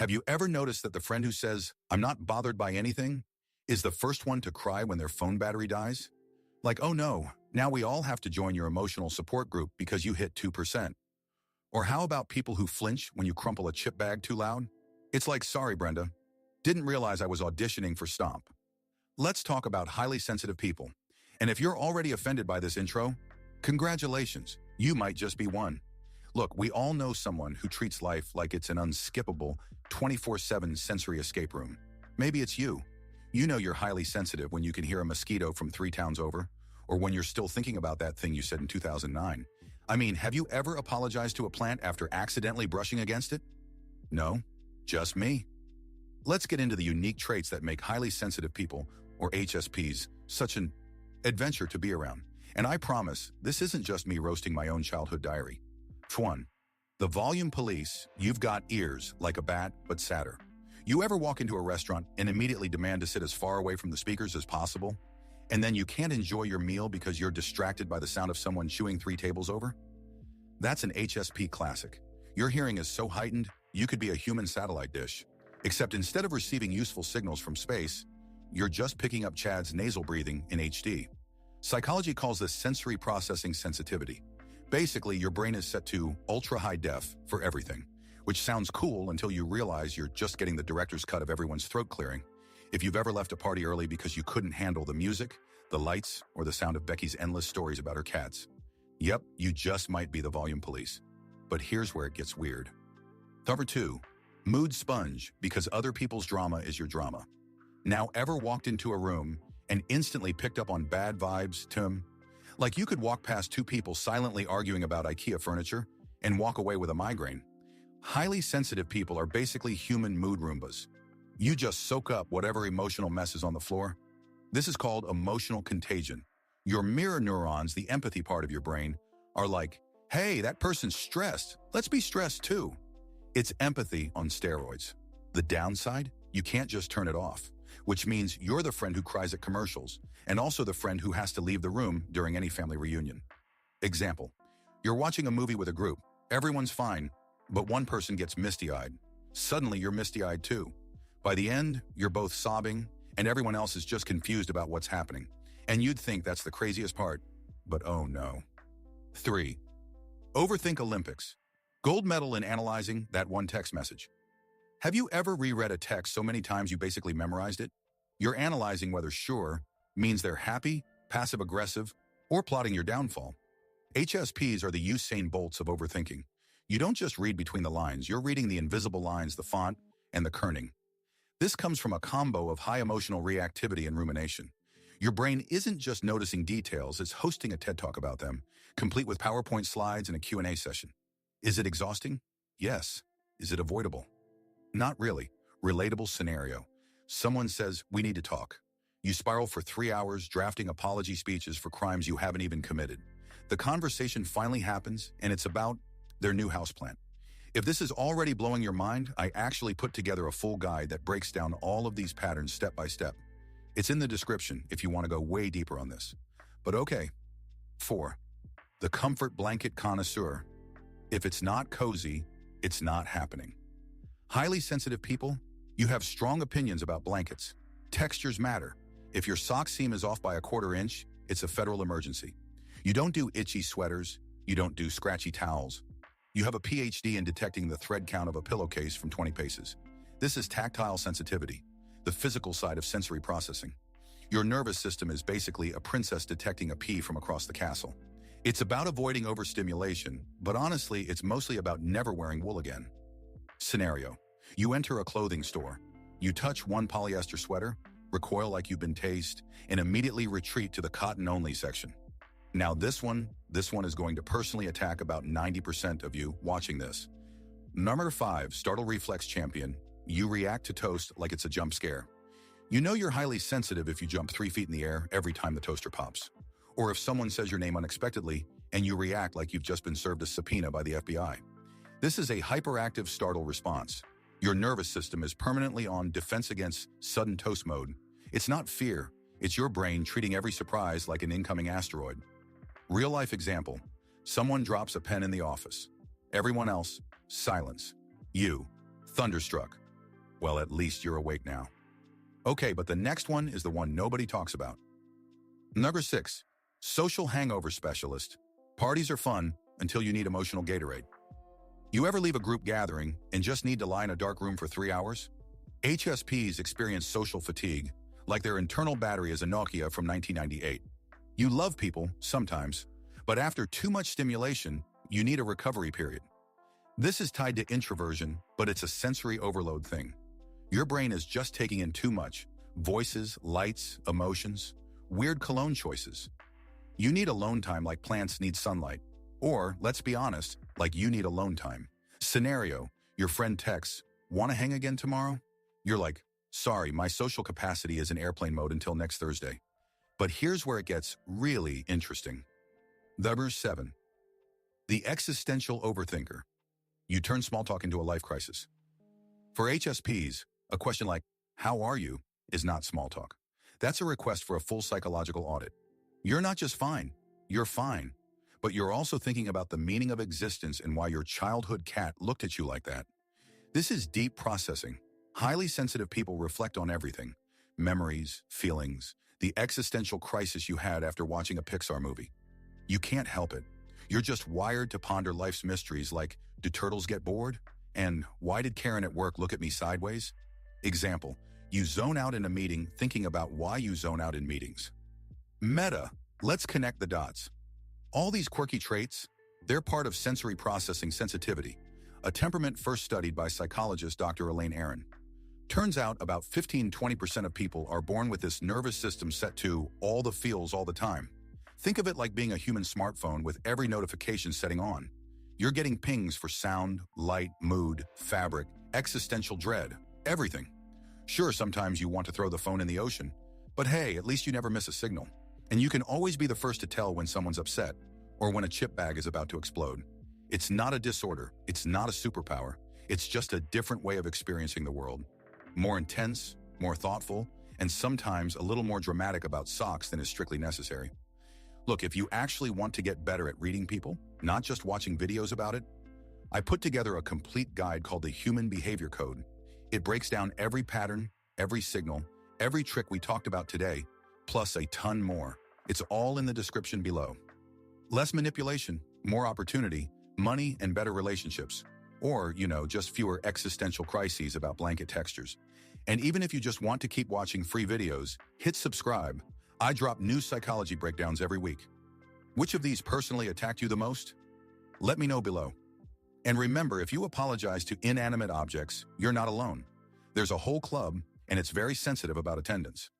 Have you ever noticed that the friend who says, "I'm not bothered by anything," is the first one to cry when their phone battery dies? Like, oh no, now we all have to join your emotional support group because you hit 2%. Or how about people who flinch when you crumple a chip bag too loud? It's like, sorry, Brenda, didn't realize I was auditioning for Stomp. Let's talk about highly sensitive people. And if you're already offended by this intro, congratulations, you might just be one. Look, we all know someone who treats life like it's an unskippable 24/7 sensory escape room. Maybe it's you. You know you're highly sensitive when you can hear a mosquito from 3 towns over, or when you're still thinking about that thing you said in 2009. I mean, have you ever apologized to a plant after accidentally brushing against it? No, just me. Let's get into the unique traits that make highly sensitive people, or HSPs, such an adventure to be around. And I promise, this isn't just me roasting my own childhood diary. 1. The volume police. You've got ears like a bat, but sadder. You ever walk into a restaurant and immediately demand to sit as far away from the speakers as possible? And then you can't enjoy your meal because you're distracted by the sound of someone chewing 3 tables over? That's an HSP classic. Your hearing is so heightened, you could be a human satellite dish. Except instead of receiving useful signals from space, you're just picking up Chad's nasal breathing in HD. Psychology calls this sensory processing sensitivity. Basically, your brain is set to ultra-high def for everything, which sounds cool until you realize you're just getting the director's cut of everyone's throat clearing. If you've ever left a party early because you couldn't handle the music, the lights, or the sound of Becky's endless stories about her cats, yep, you just might be the volume police. But here's where it gets weird. Number 2, mood sponge, because other people's drama is your drama. Now, ever walked into a room and instantly picked up on bad vibes, Tim? Like you could walk past 2 people silently arguing about IKEA furniture and walk away with a migraine. Highly sensitive people are basically human mood Roombas. You just soak up whatever emotional mess is on the floor. This is called emotional contagion. Your mirror neurons, the empathy part of your brain, are like, hey, that person's stressed. Let's be stressed too. It's empathy on steroids. The downside? You can't just turn it off, which means you're the friend who cries at commercials and also the friend who has to leave the room during any family reunion. Example, you're watching a movie with a group. Everyone's fine, but one person gets misty-eyed. Suddenly, you're misty-eyed too. By the end, you're both sobbing, and everyone else is just confused about what's happening. And you'd think that's the craziest part, but oh no. 3. Overthink Olympics. Gold medal in analyzing that one text message. Have you ever reread a text so many times you basically memorized it? You're analyzing whether sure means they're happy, passive-aggressive, or plotting your downfall. HSPs are the Usain Bolts of overthinking. You don't just read between the lines, you're reading the invisible lines, the font, and the kerning. This comes from a combo of high emotional reactivity and rumination. Your brain isn't just noticing details, it's hosting a TED Talk about them, complete with PowerPoint slides and a Q&A session. Is it exhausting? Yes. Is it avoidable? Not really. Relatable scenario. Someone says, we need to talk. You spiral for 3 hours drafting apology speeches for crimes you haven't even committed. The conversation finally happens, and it's about their new houseplant. If this is already blowing your mind, I actually put together a full guide that breaks down all of these patterns step by step. It's in the description if you want to go way deeper on this. But okay. 4. The Comfort Blanket Connoisseur. If it's not cozy, it's not happening. Highly sensitive people, you have strong opinions about blankets. Textures matter. If your sock seam is off by a 1/4 inch, it's a federal emergency. You don't do itchy sweaters. You don't do scratchy towels. You have a PhD in detecting the thread count of a pillowcase from 20 paces. This is tactile sensitivity, the physical side of sensory processing. Your nervous system is basically a princess detecting a pea from across the castle. It's about avoiding overstimulation, but honestly, it's mostly about never wearing wool again. Scenario. You enter a clothing store. You touch one polyester sweater, recoil like you've been tased, and immediately retreat to the cotton-only section. Now this one is going to personally attack about 90% of you watching this. Number 5, Startle Reflex champion. You react to toast like it's a jump scare. You know you're highly sensitive if you jump 3 feet in the air every time the toaster pops. Or if someone says your name unexpectedly and you react like you've just been served a subpoena by the FBI. This is a hyperactive startle response. Your nervous system is permanently on defense against sudden toast mode. It's not fear, it's your brain treating every surprise like an incoming asteroid. Real life example, someone drops a pen in the office. Everyone else, silence. You, thunderstruck, Well, at least you're awake now. Okay, but the next one is the one nobody talks about. Number 6, Social Hangover Specialist. Parties are fun until you need emotional Gatorade. You ever leave a group gathering and just need to lie in a dark room for 3 hours? HSPs experience social fatigue, like their internal battery is a Nokia from 1998. You love people, sometimes, but after too much stimulation, you need a recovery period. This is tied to introversion, but it's a sensory overload thing. Your brain is just taking in too much: voices, lights, emotions, weird cologne choices. You need alone time like plants need sunlight. Or, let's be honest, like you need alone time. Scenario: your friend texts, "Want to hang again tomorrow?" You're like, "Sorry, my social capacity is in airplane mode until next Thursday." But here's where it gets really interesting. Number 7, the Existential Overthinker. You turn small talk into a life crisis. For HSPs, a question like, "How are you?" is not small talk. That's a request for a full psychological audit. You're not just fine, you're fine, but you're also thinking about the meaning of existence and why your childhood cat looked at you like that. This is deep processing. Highly sensitive people reflect on everything: memories, feelings, the existential crisis you had after watching a Pixar movie. You can't help it. You're just wired to ponder life's mysteries like, do turtles get bored? And why did Karen at work look at me sideways? Example: you zone out in a meeting thinking about why you zone out in meetings. Meta, let's connect the dots. All these quirky traits, they're part of sensory processing sensitivity, a temperament first studied by psychologist Dr. Elaine Aron. Turns out about 15–20% of people are born with this nervous system set to all the feels all the time. Think of it like being a human smartphone with every notification setting on. You're getting pings for sound, light, mood, fabric, existential dread, everything. Sure, sometimes you want to throw the phone in the ocean, but hey, at least you never miss a signal. And you can always be the first to tell when someone's upset or when a chip bag is about to explode. It's not a disorder, it's not a superpower, it's just a different way of experiencing the world. More intense, more thoughtful, and sometimes a little more dramatic about socks than is strictly necessary. Look, if you actually want to get better at reading people, not just watching videos about it, I put together a complete guide called the Human Behavior Code. It breaks down every pattern, every signal, every trick we talked about today, plus a ton more. It's all in the description below. Less manipulation, more opportunity, money, and better relationships. Or, just fewer existential crises about blanket textures. And even if you just want to keep watching free videos, hit subscribe. I drop new psychology breakdowns every week. Which of these personally attacked you the most? Let me know below. And remember, if you apologize to inanimate objects, you're not alone. There's a whole club, and it's very sensitive about attendance.